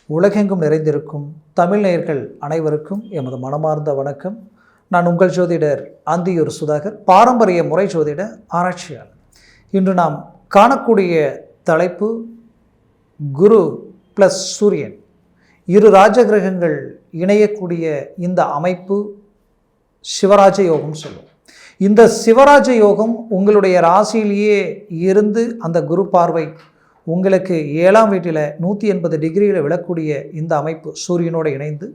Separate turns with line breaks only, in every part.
உலகெங்கும் நிறைந்திருக்கும் தமிழ் நேயர்கள் அனைவருக்கும் எமது மனமார்ந்த வணக்கம். நான் உங்கள் ஜோதிடர் அந்தியூர் சுதாகர், பாரம்பரிய முறை ஜோதிட ஆராய்ச்சியாளர். இன்று நாம் காணக்கூடிய தலைப்பு குரு ப்ளஸ் சூரியன், இரு ராஜகிரகங்கள் இணையக்கூடிய இந்த அமைப்பு சிவராஜ யோகம் சொல்லும். இந்த சிவராஜ யோகம் உங்களுடைய ராசியிலேயே இருந்து அந்த குரு பார்வை உங்களுக்கு 7ஆம் வீட்டில் 180 டிகிரியில் விழக்கூடிய இந்த அமைப்பு சூரியனோடு இணைந்து,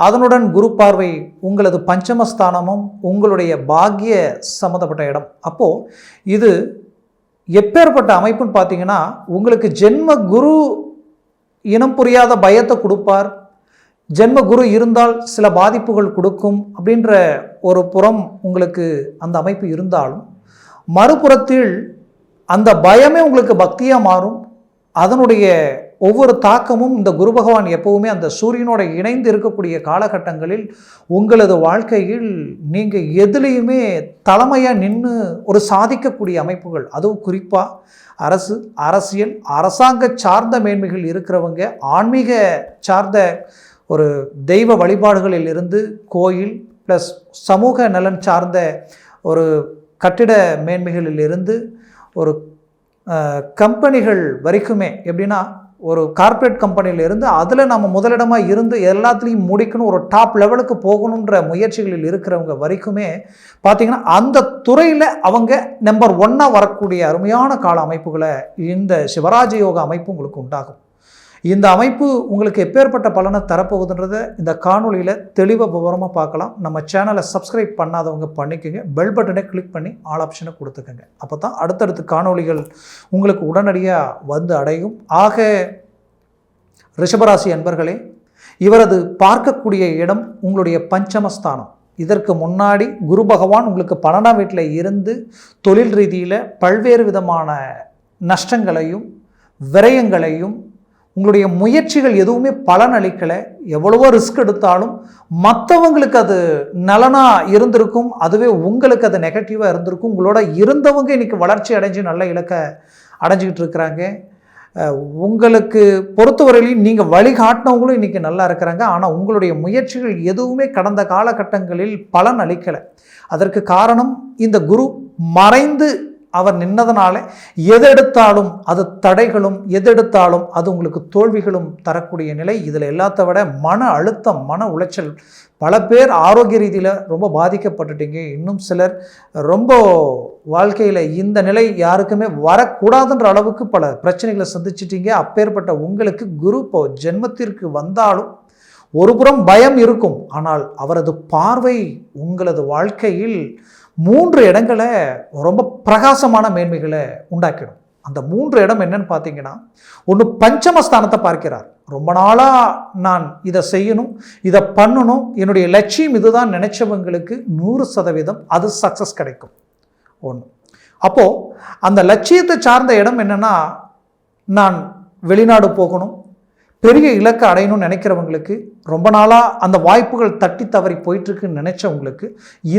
அதனுடன் குரு பார்வை உங்களது பஞ்சமஸ்தானமும் உங்களுடைய பாக்கிய சம்மந்தப்பட்ட இடம். அப்போது இது எப்பேற்பட்ட அமைப்புன்னு பார்த்தீங்கன்னா, உங்களுக்கு ஜென்ம குரு இனம் புரியாத பயத்தை கொடுப்பார். ஜென்ம குரு இருந்தால் சில பாதிப்புகள் கொடுக்கும் அப்படின்ற ஒரு புறம் உங்களுக்கு அந்த அமைப்பு இருந்தாலும், மறுபுறத்தில் அந்த பயமே உங்களுக்கு பக்தியாக மாறும். அதனுடைய ஒவ்வொரு தாக்கமும் இந்த குரு பகவான் எப்போவுமே அந்த சூரியனோட இணைந்து இருக்கக்கூடிய காலகட்டங்களில் உங்களது வாழ்க்கையில் நீங்கள் எதுலேயுமே தலைமையாக நின்று ஒரு சாதிக்கக்கூடிய அமைப்புகள், அதுவும் குறிப்பாக அரசியல் அரசாங்க சார்ந்த மேன்மைகள் இருக்கிறவங்க, ஆன்மீக சார்ந்த ஒரு தெய்வ வழிபாடுகளில் இருந்து கோயில் ப்ளஸ் சமூக நலன் சார்ந்த ஒரு கட்டிட மேன்மைகளில் இருந்து ஒரு கம்பெனிகள் வரைக்குமே, எப்படின்னா ஒரு கார்ப்பரேட் கம்பெனியிலிருந்து அதில் நம்ம முதலிடமாக இருந்து எல்லாத்துலேயும் முடிக்கணும், ஒரு டாப் லெவலுக்கு போகணுன்ற முயற்சிகளில் இருக்கிறவங்க வரைக்குமே பார்த்திங்கன்னா அந்த துறையில் அவங்க நம்பர் 1 வரக்கூடிய அருமையான கால அமைப்புகளை இந்த சிவராஜ யோக அமைப்பு உங்களுக்கு உண்டாகும். இந்த அமைப்பு உங்களுக்கு எப்பேற்பட்ட பலனை தரப்போகுதுன்றதை இந்த காணொலியில் தெளிவாக விவரமாக பார்க்கலாம். நம்ம சேனலை சப்ஸ்கிரைப் பண்ணாதவங்க பண்ணிக்கோங்க, பெல் பட்டனை கிளிக் பண்ணி ஆல் ஆப்ஷனை கொடுத்துக்கோங்க. அப்போ தான் அடுத்தடுத்து காணொலிகள் உங்களுக்கு உடனடியாக வந்து அடையும். ஆக ரிஷபராசி அன்பர்களே, இவரது பார்க்கக்கூடிய இடம் உங்களுடைய பஞ்சமஸ்தானம். இதற்கு முன்னாடி குரு பகவான் உங்களுக்கு 12ஆம் வீட்டில் இருந்து தொழில் ரீதியில் பல்வேறு விதமான நஷ்டங்களையும் விரயங்களையும், உங்களுடைய முயற்சிகள் எதுவுமே பலன் அளிக்கலை, எவ்வளவோ ரிஸ்க் எடுத்தாலும் மற்றவங்களுக்கு அது நலனாக இருந்திருக்கும், அதுவே உங்களுக்கு அது நெகட்டிவாக இருந்திருக்கும். உங்களோட இருந்தவங்க இன்றைக்கி வளர்ச்சி அடைஞ்சு நல்ல இலக்கை அடைஞ்சிக்கிட்டு இருக்கிறாங்க. உங்களுக்கு பொறுத்தவரையிலையும் நீங்கள் வழிகாட்டினவங்களும் இன்றைக்கி நல்லா இருக்கிறாங்க. ஆனால் உங்களுடைய முயற்சிகள் எதுவுமே கடந்த காலகட்டங்களில் பலன் அளிக்கலை. அதற்கு காரணம் இந்த குரு மறைந்து அவர் நின்னதனால எதெடுத்தாலும் அது தடைகளும், எதெடுத்தாலும் அது உங்களுக்கு தோல்விகளும் தரக்கூடிய நிலை. இதில் எல்லாத்த விட மன அழுத்தம், மன உளைச்சல். பல பேர் ஆரோக்கிய ரீதியில் ரொம்ப பாதிக்கப்பட்டுட்டீங்க. இன்னும் சிலர் ரொம்ப வாழ்க்கையில் இந்த நிலை யாருக்குமே வரக்கூடாதுன்ற அளவுக்கு பல பிரச்சனைகளை சந்திச்சிட்டீங்க. அப்பேற்பட்ட உங்களுக்கு குரு இப்போ ஜென்மத்திற்கு வந்தாலும் ஒரு புறம் பயம் இருக்கும், ஆனால் அவரது பார்வை உங்களது வாழ்க்கையில் 3 இடங்களை ரொம்ப பிரகாசமான மேன்மைகளை உண்டாக்கிடும். அந்த 3 இடம் என்னன்னு பார்த்தீங்கன்னா, ஒன்று பஞ்சமஸ்தானத்தை பார்க்கிறார். ரொம்ப நாளாக நான் இதை செய்யணும், இதை பண்ணணும், என்னுடைய லட்சியம் இதுதான் நினைச்சவங்களுக்கு 100% அது சக்ஸஸ் கிடைக்கும். ஒன்று. அப்போது அந்த லட்சியத்தை சார்ந்த இடம் என்னென்னா, நான் வெளிநாடு போகணும், பெரிய இலக்கை அடையணும்னு நினைக்கிறவங்களுக்கு, ரொம்ப நாளாக அந்த வாய்ப்புகள் தட்டி தவறி போயிட்டுருக்குன்னு நினச்சவங்களுக்கு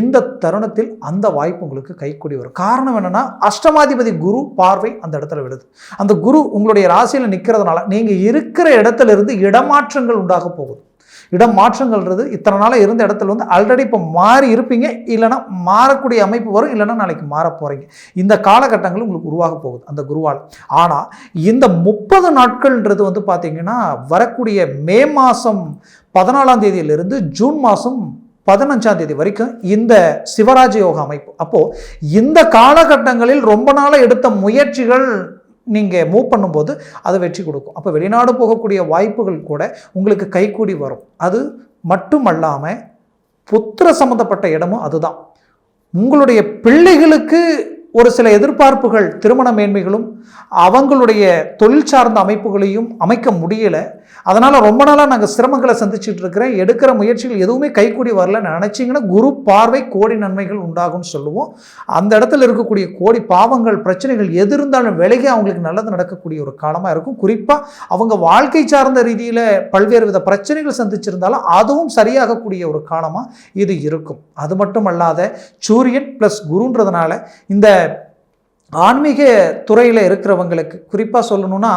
இந்த தருணத்தில் அந்த வாய்ப்பு உங்களுக்கு கைக்கூடி வரும். காரணம் என்னென்னா, அஷ்டமாதிபதி குரு பார்வை அந்த இடத்துல விழுது. அந்த குரு உங்களுடைய ராசியில் நிற்கிறதுனால நீங்கள் இருக்கிற இடத்துல இருந்து இடமாற்றங்கள் உண்டாக போகுது. இடம் மாற்றங்கள்ன்றது இத்தனை நாளாக இருந்த இடத்துல வந்து ஆல்ரெடி இப்போ மாறி இருப்பீங்க, இல்லைனா மாறக்கூடிய அமைப்பு வரும், இல்லைனா நாளைக்கு மாற போகிறீங்க. இந்த காலகட்டங்கள் உங்களுக்கு உருவாக போகுது அந்த குருவால். ஆனால் இந்த 30 நாட்கள்ன்றது வந்து பார்த்திங்கன்னா, வரக்கூடிய மே மாதம் 14ஆம் தேதியிலிருந்து ஜூன் மாதம் 15ஆம் தேதி வரைக்கும் இந்த சிவராஜ யோக அமைப்பு. அப்போது இந்த காலகட்டங்களில் ரொம்ப நாளாக எடுத்த முயற்சிகள் நீங்கள் மூவ் பண்ணும்போது அது வெற்றி கொடுக்கும். அப்போ வெளிநாடு போகக்கூடிய வாய்ப்புகள் கூட உங்களுக்கு கைக்கூடி வரும். அது மட்டுமல்லாமல் புத்திர சம்மந்தப்பட்ட இடமும் அதுதான். உங்களுடைய பிள்ளைகளுக்கு ஒரு சில எதிர்பார்ப்புகள், திருமண மேன்மைகளும் அவங்களுடைய தொழில் சார்ந்த அமைப்புகளையும் அமைக்க முடியலை. அதனால் ரொம்ப நாளாக நாங்கள் சிரமங்களை சந்திச்சுட்டு இருக்கிறேன், எடுக்கிற முயற்சிகள் எதுவுமே கைக்கூடி வரலன்னு நினச்சிங்கன்னா குரு பார்வை கோடி நன்மைகள் உண்டாகும்னு சொல்லுவோம். அந்த இடத்துல இருக்கக்கூடிய கோடி பாவங்கள், பிரச்சனைகள் எது இருந்தாலும் விலகி அவங்களுக்கு நல்லது நடக்கக்கூடிய ஒரு காலமாக இருக்கும். குறிப்பாக அவங்க வாழ்க்கை சார்ந்த ரீதியில் பல்வேறு வித பிரச்சனைகள் சந்திச்சிருந்தாலும் அதுவும் சரியாகக்கூடிய ஒரு காலமாக இது இருக்கும். அது மட்டும் அல்லாத சூரியன் ப்ளஸ் குருன்றதுனால இந்த ஆன்மீக துறையில் இருக்கிறவங்களுக்கு குறிப்பாக சொல்லணும்னா,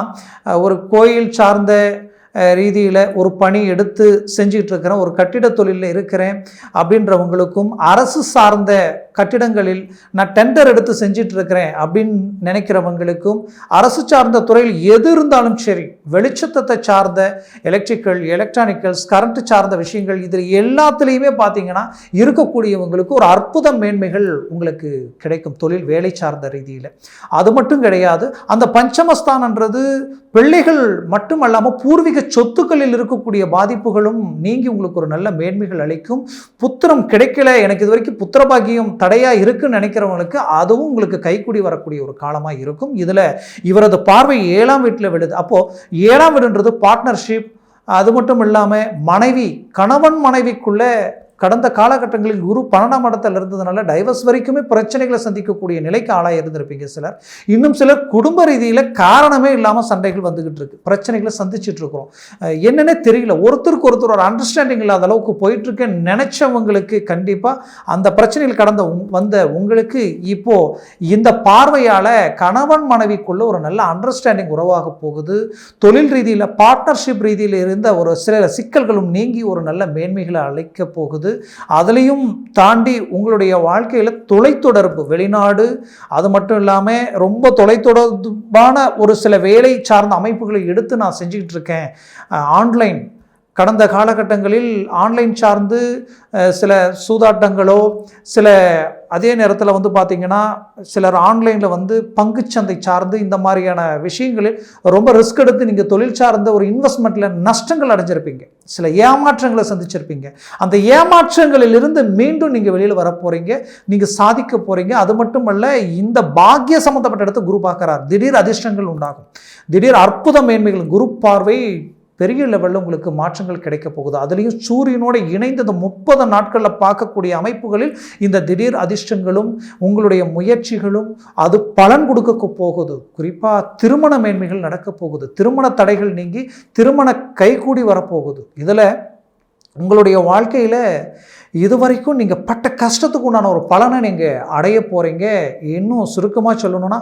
ஒரு கோயில் சார்ந்த ரீதியில் ஒரு பணி எடுத்து செஞ்சுக்கிட்டு இருக்கிறேன், ஒரு கட்டிட தொழிலில் இருக்கிறேன் அப்படின்றவங்களுக்கும், அரசு சார்ந்த கட்டிடங்களில் நான் டெண்டர் எடுத்து செஞ்சிட்டு இருக்கிறேன் அப்படின்னு நினைக்கிறவங்களுக்கும், அரசு சார்ந்த துறையில் எது இருந்தாலும் சரி, வெளிச்சத்தை சார்ந்த எலக்ட்ரிக்கல், எலக்ட்ரானிக்கல்ஸ், கரண்ட் சார்ந்த விஷயங்கள், இதில் எல்லாத்துலேயுமே பார்த்தீங்கன்னா இருக்கக்கூடியவங்களுக்கு ஒரு அற்புத மேன்மைகள் உங்களுக்கு கிடைக்கும் தொழில் வேலை சார்ந்த ரீதியில். அது மட்டும் கிடையாது, அந்த பஞ்சமஸ்தானன்றது பிள்ளைகள் மட்டுமல்லாமல் பூர்வீக சொத்துக்களில் இருக்கக்கூடிய பாதிப்புகளும் நீங்கி உங்களுக்கு ஒரு நல்ல மேன்மைகள் அளிக்கும். புத்திரம் கிடைக்கல, எனக்கு இது வரைக்கும் புத்திரபாகியம் தடையாக இருக்குன்னு நினைக்கிறவங்களுக்கு அதுவும் உங்களுக்கு கைக்கூடி வரக்கூடிய ஒரு காலமாக இருக்கும். இதில் இவரது பார்வை 7ஆம் வீட்டில் விடுது. அப்போது 7ஆம் வீடுன்றது பார்ட்னர்ஷிப். அது மட்டும் இல்லாமல் மனைவி, கணவன் மனைவிக்குள்ளே கடந்த காலகட்டங்களில் குரு 12ஆம் இடத்துல இருந்ததுனால டைவர்ஸ் வரைக்குமே பிரச்சனைகளை சந்திக்கக்கூடிய நிலைக்கு ஆளாக இருந்திருப்பீங்க சிலர். இன்னும் சிலர் குடும்ப ரீதியில் காரணமே இல்லாமல் சண்டைகள் வந்துகிட்டு இருக்கு, பிரச்சனைகளை சந்திச்சுட்டு இருக்கிறோம். என்னன்னே தெரியல, ஒருத்தருக்கு ஒருத்தர் ஒரு அண்டர்ஸ்டாண்டிங் இல்லாத அளவுக்கு போயிட்டு இருக்கேன்னு நினைச்சவங்களுக்கு கண்டிப்பாக அந்த பிரச்சனைகள் கடந்த வந்த உங்களுக்கு இப்போ இந்த பார்வையால் கணவன் மனைவிக்குள்ள ஒரு நல்ல அண்டர்ஸ்டாண்டிங் உருவாக போகுது. தொழில் ரீதியில் பார்ட்னர்ஷிப் ரீதியில் இருந்த ஒரு சில சிக்கல்களும் நீங்கி ஒரு நல்ல மேன்மைகளை அளிக்க போகுது. அதுலேயும் தாண்டி உங்களுடைய வாழ்க்கையில் தொலைத்தொடர்பு, வெளிநாடு, அது மட்டும் இல்லாமல் ரொம்ப தொலைத்தொடர்பான ஒரு சில வேலை சார்ந்த அமைப்புகளை எடுத்து நான் செஞ்சுக்கிட்டு இருக்கேன். ஆன்லைன், கடந்த காலகட்டங்களில் ஆன்லைன் சார்ந்து சில சூதாட்டங்களோ, சில அதே நேரத்தில் வந்து பார்த்திங்கன்னா சிலர் ஆன்லைனில் பங்குச்சந்தை சார்ந்து இந்த மாதிரியான விஷயங்களில் ரொம்ப ரிஸ்க் எடுத்து நீங்கள் தொழில் சார்ந்த ஒரு இன்வெஸ்ட்மெண்ட்டில் நஷ்டங்கள் அடைஞ்சிருப்பீங்க, சில ஏமாற்றங்களை சந்திச்சிருப்பீங்க. அந்த ஏமாற்றங்களிலிருந்து மீண்டும் நீங்கள் வெளியில் வர போகிறீங்க, நீங்கள் சாதிக்க போகிறீங்க. அது மட்டுமல்ல, இந்த பாக்கிய சம்மந்தப்பட்ட இடத்த குரு பார்க்குறார். திடீர் அதிர்ஷ்டங்கள் உண்டாகும், திடீர் அற்புத மேன்மைகள், குரு பார்வை பெரிய லெவலில் உங்களுக்கு மாற்றங்கள் கிடைக்க போகுது. அதுலேயும் சூரியனோடு இணைந்து இந்த 30 நாட்களில் பார்க்கக்கூடிய அமைப்புகளில் இந்த திடீர் அதிர்ஷ்டங்களும் உங்களுடைய முயற்சிகளும் அது பலன் கொடுக்க போகுது. குறிப்பாக திருமண மேன்மைகள் நடக்க போகுது, திருமண தடைகள் நீங்கி திருமண கைகூடி வரப்போகுது. இதில் உங்களுடைய வாழ்க்கையில் இதுவரைக்கும் நீங்கள் பட்ட கஷ்டத்துக்கு உண்டான ஒரு பலனை நீங்கள் அடைய போகிறீங்க. இன்னும் சுருக்கமாக சொல்லணும்னா,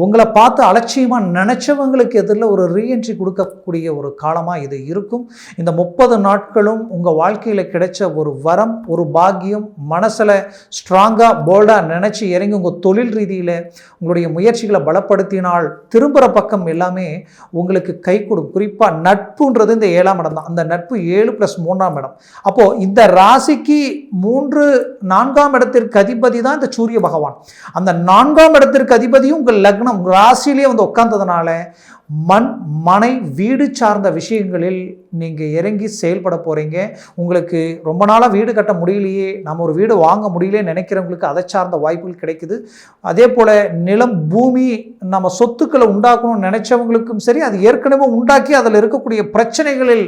உங்களை பார்த்து அலட்சியமாக நினச்சவங்களுக்கு எதிரில் ஒரு ரீஎன்ட்ரி கொடுக்கக்கூடிய ஒரு காலமாக இது இருக்கும். இந்த 30 நாட்களும் உங்கள் வாழ்க்கையில் கிடைச்ச ஒரு வரம், ஒரு பாக்கியம், மனசில் ஸ்ட்ராங்காக போல்டாக நினச்சி இறங்கி உங்கள் தொழில் ரீதியில் உங்களுடைய முயற்சிகளை பலப்படுத்தினால் திரும்புகிற பக்கம் எல்லாமே உங்களுக்கு கை கொடுக்கும். குறிப்பாக நட்புன்றது இந்த 7ஆம் இடம் தான். அந்த நட்பு 7 + 3ஆம் இடம். அப்போது இந்த ராசிக்கு 3, 4ஆம் இடத்திற்கு அதிபதி தான் இந்த சூரிய பகவான். அந்த 4ஆம் இடத்திற்கு அதிபதியும் உங்கள் லக்னம் ராசியிலேயே உட்கார்ந்ததுனால மண், மனை, வீடு சார்ந்த விஷயங்களில் நீங்கள் இறங்கி செயல்பட போகிறீங்க. உங்களுக்கு ரொம்ப நாளாக வீடு கட்ட முடியலையே, நம்ம ஒரு வீடு வாங்க முடியலையே நினைக்கிறவங்களுக்கு அதை சார்ந்த வாய்ப்புகள் கிடைக்குது. அதே போல் நிலம், பூமி, நம்ம சொத்துக்களை உண்டாக்கணும்னு நினைச்சவங்களுக்கும் சரி, அது ஏற்கனவே உண்டாக்கி அதில் இருக்கக்கூடிய பிரச்சனைகளில்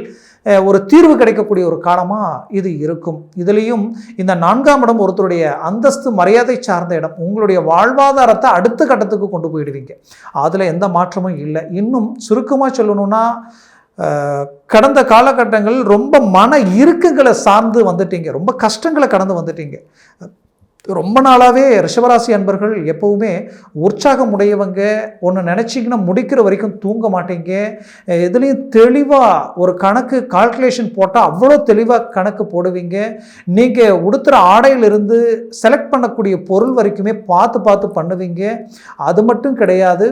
ஒரு தீர்வு கிடைக்கக்கூடிய ஒரு காலமாக இது இருக்கும். இதுலேயும் இந்த 4ஆம் இடம் ஒருத்தருடைய அந்தஸ்து, மரியாதை சார்ந்த இடம். உங்களுடைய வாழ்வாதாரத்தை அடுத்த கட்டத்துக்கு கொண்டு போயிடுவீங்க, அதில் எந்த மாற்றமும் இல்லை. இன்னும் சுருக்கமாக சொல்லணும்னா, கடந்த காலகட்டங்கள் ரொம்ப மன இறுக்கங்களை சார்ந்து வந்துட்டீங்க, ரொம்ப கஷ்டங்களை கடந்து வந்துட்டீங்க. ரொம்ப நாளாகவே ரிஷபராசி அன்பர்கள் எப்போவுமே உற்சாகம் உடையவங்க. ஒன்று நினச்சிங்கன்னா முடிக்கிற வரைக்கும் தூங்க மாட்டீங்க. இதுலேயும் தெளிவாக ஒரு கணக்கு கால்குலேஷன் போட்டால் அவ்வளோ தெளிவாக கணக்கு போடுவீங்க. நீங்கள் உடுத்துகிற ஆடையிலிருந்து செலக்ட் பண்ணக்கூடிய பொருள் வரைக்குமே பார்த்து பார்த்து பண்ணுவீங்க. அது மட்டும் கிடையாது,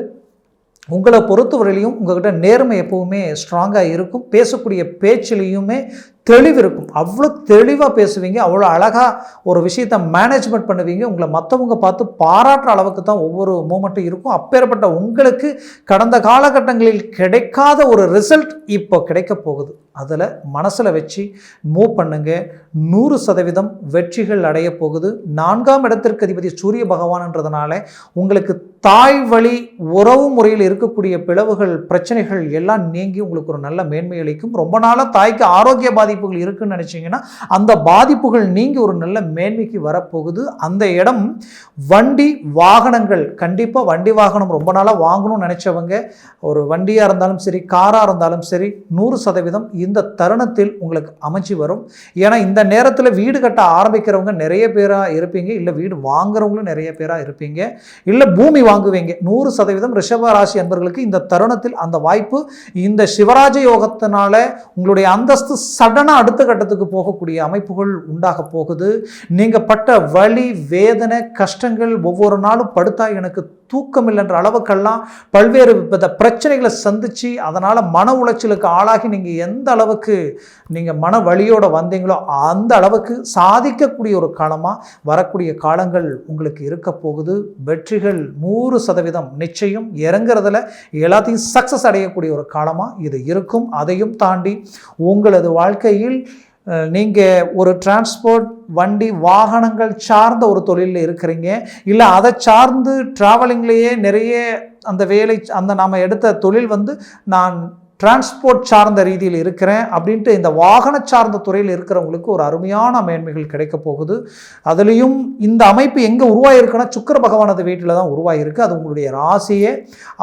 உங்களை பொறுத்தவரையிலையும் உங்கள்கிட்ட நேர்மை எப்போவுமே ஸ்ட்ராங்காக இருக்கும். பேசக்கூடிய பேச்சிலையுமே தெளிவு இருக்கும். அவ்வளோ தெளிவாக பேசுவீங்க, அவ்வளோ அழகாக ஒரு விஷயத்தை மேனேஜ்மெண்ட் பண்ணுவீங்க. உங்களை மற்றவங்க பார்த்து பாராட்டுற அளவுக்கு தான் ஒவ்வொரு மூமெண்ட்டும் இருக்கும். அப்பேற்பட்ட உங்களுக்கு கடந்த காலகட்டங்களில் கிடைக்காத ஒரு ரிசல்ட் இப்போ கிடைக்க போகுது. அதில் மனசில் வச்சு மூவ் பண்ணுங்க. 100% வெற்றிகள் அடைய போகுது. 4ஆம் இடத்திற்கு அதிபதி சூரிய பகவான்ன்றதுனால உங்களுக்கு தாய் வழி உறவு முறையில் இருக்கக்கூடிய பிளவுகள், பிரச்சனைகள் எல்லாம் நீங்கி உங்களுக்கு ஒரு நல்ல மேன்மை அளிக்கும். ரொம்ப நாளாக தாய்க்கு ஆரோக்கிய பாதிப்புகள் இருக்குன்னு நினச்சிங்கன்னா அந்த பாதிப்புகள் நீங்கி ஒரு நல்ல மேன்மைக்கு வரப்போகுது. அந்த இடம் வண்டி வாகனங்கள், கண்டிப்பாக வண்டி வாகனம் ரொம்ப நாளாக வாங்கணும்னு நினச்சவங்க, ஒரு வண்டியாக இருந்தாலும் சரி, காராக இருந்தாலும் சரி, 100% இந்த தருணத்தில் உங்களுக்கு அமைச்சு வரும். ஏன்னா இந்த நேரத்தில் வீடு கட்ட ஆரம்பிக்கிறவங்க நிறைய பேராக இருப்பீங்க, இல்லை வீடு வாங்குறவங்களும் நிறைய பேராக இருப்பீங்க, இல்லை பூமி வாங்குவீங்க. 100% ரிஷப ராசி அன்பர்களுக்கு இந்த தருணத்தில் அந்த வாய்ப்பு, இந்த சிவராஜ யோகத்தினால உங்களுடைய அந்தஸ்து சடனா அடுத்த கட்டத்துக்கு போகக்கூடிய அமைப்புகள் உண்டாக போகுது. நீங்க பட்ட வலி, வேதனை, கஷ்டங்கள், ஒவ்வொரு நாளும் படுத்தா எனக்கு தூக்கம் இல்லைன்ற அளவுக்கெல்லாம் பல்வேறு பிரச்சனைகளை சந்திச்சு அதனால் மன உளைச்சலுக்கு ஆளாகி நீங்கள் எந்த அளவுக்கு நீங்கள் மன வலியோடு வந்தீங்களோ அந்த அளவுக்கு சாதிக்கக்கூடிய ஒரு காலமாக வரக்கூடிய காலங்கள் உங்களுக்கு இருக்க போகுது. வெற்றிகள் 100% நிச்சயம். இறங்குறதுல எல்லாத்தையும் சக்ஸஸ் அடையக்கூடிய ஒரு காலமாக இது இருக்கும். அதையும் தாண்டி உங்களது வாழ்க்கையில் நீங்கள் ஒரு டிரான்ஸ்போர்ட் வண்டி வாகனங்கள் சார்ந்த ஒரு தொழிலில் இருக்கிறீங்க, இல்லை அதை சார்ந்து ட்ராவலிங்லேயே நிறைய அந்த வேலை நாம் எடுத்த தொழில் நான் டிரான்ஸ்போர்ட் சார்ந்த ரீதியில் இருக்கிறேன் அப்படின்ட்டு இந்த வாகன சார்ந்த துறையில் இருக்கிறவங்களுக்கு ஒரு அருமையான மேன்மைகள் கிடைக்க போகுது. அதுலேயும் இந்த அமைப்பு எங்கே உருவாயிருக்குன்னா சுக்கிர பகவானது வீட்டில் தான் உருவாயிருக்கு. அது உங்களுடைய ராசியே.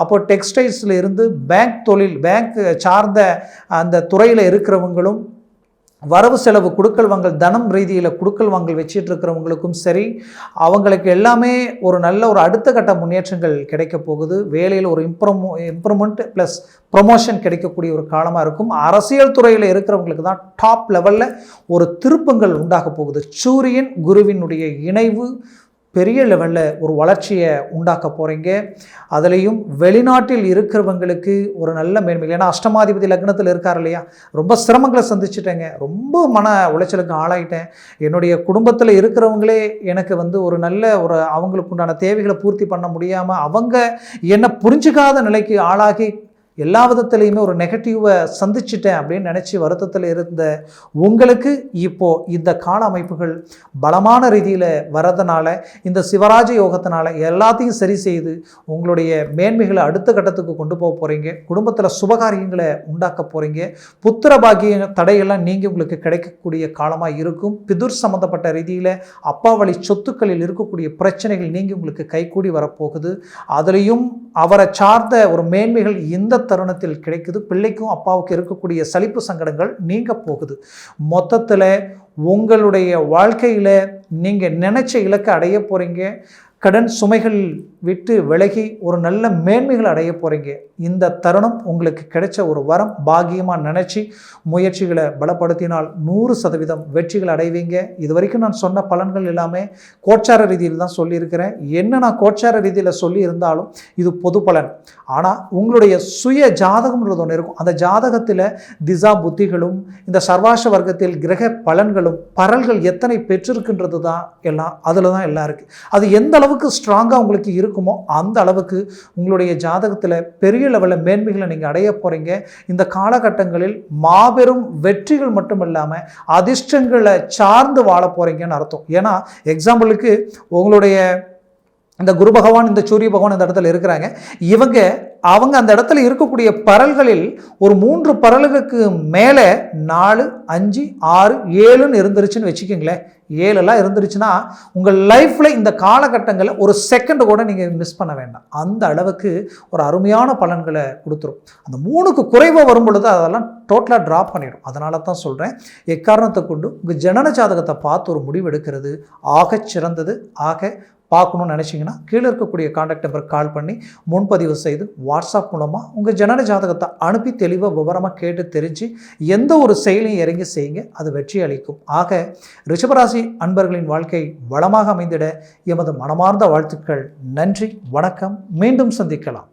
அப்போ டெக்ஸ்டைல்ஸில் இருந்து பேங்க் தொழில், பேங்க் சார்ந்த அந்த துறையில் இருக்கிறவங்களும், வரவு செலவு கொடுக்கல் வாங்கல் தனம் ரீதியில் கொடுக்கல் வாங்கல் வச்சிட்டு இருக்கிறவங்களுக்கும் சரி, அவங்களுக்கு எல்லாமே ஒரு நல்ல ஒரு அடுத்த கட்ட முன்னேற்றங்கள் கிடைக்க போகுது. வேலையில் ஒரு இம்ப்ரூவ்மெண்ட் ப்ளஸ் ப்ரொமோஷன் கிடைக்கக்கூடிய ஒரு காலமாக இருக்கும். அரசியல் துறையில் இருக்கிறவங்களுக்கு தான் டாப் லெவலில் ஒரு திருப்பங்கள் உண்டாக போகுது. சூரியன் குருவினுடைய இணைவு பெரிய லெவலில் ஒரு வளர்ச்சியை உண்டாக்க போகிறீங்க. அதுலேயும் வெளிநாட்டில் இருக்கிறவங்களுக்கு ஒரு நல்ல மேன்மை. ஏன்னா அஷ்டமாதிபதி லக்னத்தில் இருக்கார் இல்லையா, ரொம்ப சிரமங்களை சந்திச்சுட்டேங்க, ரொம்ப மன உளைச்சலுக்கு ஆளாயிட்டேன், என்னுடைய குடும்பத்தில் இருக்கிறவங்களே எனக்கு ஒரு நல்ல ஒரு அவங்களுக்கு உண்டான தேவைகளை பூர்த்தி பண்ண முடியாமல் அவங்க என்னை புரிஞ்சுக்காத நிலைக்கு ஆளாகி எல்லா விதத்துலேயுமே ஒரு நெகட்டிவை சந்திச்சிட்டேன் அப்படின்னு நினச்சி வருத்தத்தில் இருந்த உங்களுக்கு இப்போது இந்த கால அமைப்புகள் பலமான ரீதியில் வரதுனால, இந்த சிவராஜ யோகத்தினால எல்லாத்தையும் சரி செய்து உங்களுடைய மேன்மைகளை அடுத்த கட்டத்துக்கு கொண்டு போக போகிறீங்க. குடும்பத்தில் சுபகாரியங்களை உண்டாக்க போகிறீங்க. புத்திர பாக்கிய தடையெல்லாம் நீங்கள் உங்களுக்கு கிடைக்கக்கூடிய காலமாக இருக்கும். பிதுர் சம்மந்தப்பட்ட ரீதியில் அப்பா வழி சொத்துக்களில் இருக்கக்கூடிய பிரச்சனைகள் நீங்கள் உங்களுக்கு கைகூடி வரப்போகுது. அதுலேயும் அவரை சார்ந்த ஒரு மேன்மைகள் இந்த தருணத்தில் கிடைக்குது. பிள்ளைக்கும் அப்பாவுக்கு இருக்கக்கூடிய சலிப்பு சங்கடங்கள் நீங்க போகுது. மொத்தத்தில் உங்களுடைய வாழ்க்கையில் நீங்கள் நினைச்ச இலக்கை அடைய போகிறீங்க. கடன் சுமைகள் விட்டு விலகி ஒரு நல்ல மேன்மைகள் அடைய போகிறீங்க. இந்த தருணம் உங்களுக்கு கிடைச்ச ஒரு வரம் பாக்கியமாக நினச்சி முயற்சிகளை பலப்படுத்தினால் 100% வெற்றிகள் அடைவீங்க. இது வரைக்கும் நான் சொன்ன பலன்கள் எல்லாமே கோச்சார ரீதியில் தான் சொல்லியிருக்கிறேன். என்ன நான் கோச்சார ரீதியில் சொல்லி இருந்தாலும் இது பொது பலன். ஆனால் உங்களுடைய சுய ஜாதகம்ன்றது ஒன்று இருக்கும். அந்த ஜாதகத்தில் திசா புத்திகளும் இந்த சர்வாச வர்க்கத்தில் கிரக பலன்களும் பரல்கள் எத்தனை பெற்றிருக்குன்றது தான் எல்லாம் அதில் தான் எல்லாம் இருக்குது. அது எந்த அளவுக்கு ஸ்ட்ராங்காக உங்களுக்கு இருக்குமோ அந்த அளவுக்கு உங்களுடைய ஜாதகத்தில் பெரிய லெவலில் மேன்மைகளை நீங்கள் அடைய போகிறீங்க. இந்த காலகட்டங்களில் மாபெரும் வெற்றிகள் மட்டும் இல்லாமல் அதிர்ஷ்டங்களை சார்ந்து வாழ போகிறீங்கன்னு அர்த்தம். ஏன்னா எக்ஸாம்பிளுக்கு உங்களுடைய இந்த குரு பகவான், இந்த சூரிய பகவான் இந்த இடத்துல இருக்கிறாங்க. அவங்க அந்த இடத்துல இருக்கக்கூடிய பரல்களில் ஒரு 3 பரல்களுக்கு மேலே 4, 5, 6, 7ன்னு இருந்துருச்சுன்னு வச்சுக்கிங்களேன். 7எல்லாம் இருந்துருச்சுன்னா உங்கள் லைஃப்பில் இந்த காலகட்டங்களில் ஒரு செகண்ட் கூட நீங்கள் மிஸ் பண்ண வேண்டாம். அந்த அளவுக்கு ஒரு அருமையான பலன்களை கொடுத்துரும். அந்த 3க்கு குறைவாக வரும் பொழுது அதெல்லாம் டோட்டலாக ட்ராப் பண்ணிடும். அதனால தான் சொல்கிறேன், எக்காரணத்தை கொண்டு உங்கள் ஜனன ஜாதகத்தை பார்த்து ஒரு முடிவு எடுக்கிறது ஆக சிறந்தது. ஆக பார்க்கணும்னு நினச்சிங்கன்னா கீழே இருக்கக்கூடிய கான்டாக்ட் நம்பருக்கு கால் பண்ணி முன்பதிவு செய்து வாட்ஸ்அப் மூலமாக உங்கள் ஜனன ஜாதகத்தை அனுப்பி தெளிவாக விவரமாக கேட்டு தெரிஞ்சு எந்த ஒரு செயலையும் இறங்கி செய்யுங்க, அது வெற்றி அளிக்கும். ஆக ரிஷபராசி அன்பர்களின் வாழ்க்கை வளமாக அமைந்திட எமது மனமார்ந்த வாழ்த்துக்கள். நன்றி, வணக்கம். மீண்டும் சந்திக்கலாம்.